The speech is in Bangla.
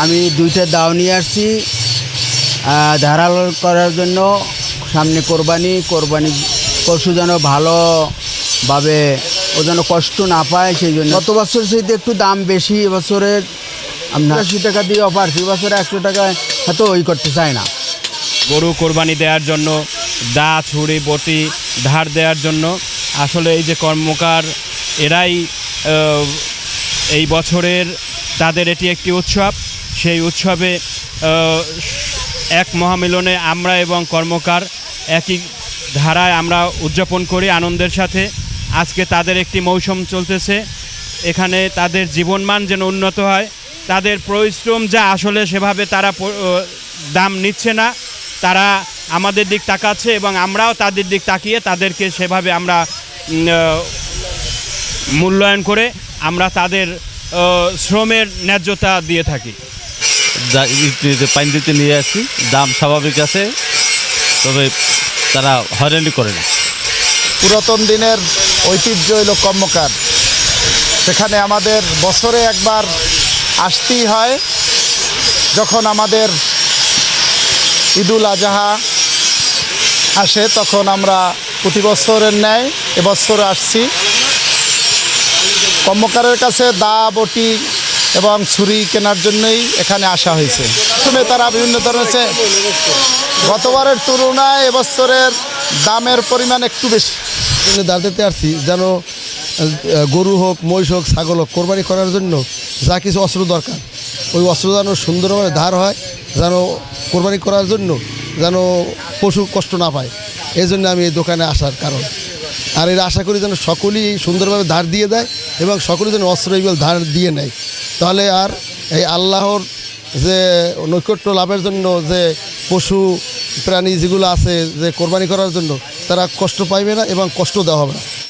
আমি দুইটা দাও নিয়ে আসছি ধারালো করার জন্য। সামনে কোরবানি পশু যেন ভালোভাবে ও যেন কষ্ট না পায়, সেই জন্য। গত বছর সাথে একটু দাম বেশি, এবছরের আপনার 80 টাকা দিয়ে অফার, এবছরে 100 টাকায় হয়তো ওই করতে চায় না। গরু কোরবানি দেওয়ার জন্য দা ছুরি বটি ধার দেওয়ার জন্য আসলে এই যে কর্মকার এরাই এই বছরের তাদের এটি একটি উৎসব। সেই উৎসবে এক মহামিলনে আমরা এবং কর্মকার একই ধারায় আমরা উদযাপন করি আনন্দের সাথে। আজকে তাদের একটি মৌসুম চলতেছে, এখানে তাদের জীবনমান যেন উন্নত হয়। তাদের পরিশ্রম যা আসলে সেভাবে তারা দাম নিচ্ছে না, তারা আমাদের দিক তাকাচ্ছে এবং আমরাও তাদের দিক তাকিয়ে তাদেরকে সেভাবে আমরা মূল্যায়ন করে আমরা তাদের শ্রমের ন্যায্যতা দিয়ে থাকি। পাইন দিতে নিয়ে আসছি, দাম স্বাভাবিক আছে, তবে তারা হয়রানি করে না। পুরাতন দিনের ঐতিহ্য হইল কর্মকার, সেখানে আমাদের বছরে একবার আসতেই হয়। যখন আমাদের ঈদুল আজহা আসে তখন আমরা প্রতি বছরের ন্যায় এবছর আসছি। কর্মকারের কাছে দা বটি এবং ছুরি কেনার জন্যই এখানে আসা হয়েছে। প্রথমে তারা বিভিন্ন ধরনের, গতবারের তুলনায় এবছরের দামের পরিমাণ একটু বেশি। দাঁড় দিতে আসছি যেন গরু হোক, মহিষ হোক, ছাগল হোক, কোরবানি করার জন্য যা কিছু অস্ত্র দরকার, ওই অস্ত্র যেন সুন্দরভাবে ধার হয়, যেন কোরবানি করার জন্য যেন পশু কষ্ট না পায়। এই জন্য আমি এই দোকানে আসার কারণ। আর এর আশা করি যেন সকলেই সুন্দরভাবে ধার দিয়ে দেয় এবং সকলেই যেন অস্ত্র এইগুলো ধার দিয়ে নেয়। তাহলে আর এই আল্লাহর যে নৈকট্য লাভের জন্য যে পশু প্রাণী যেগুলো আছে যে কোরবানি করার জন্য, তারা কষ্ট পাইবে না এবং কষ্ট দেওয়া হবে না।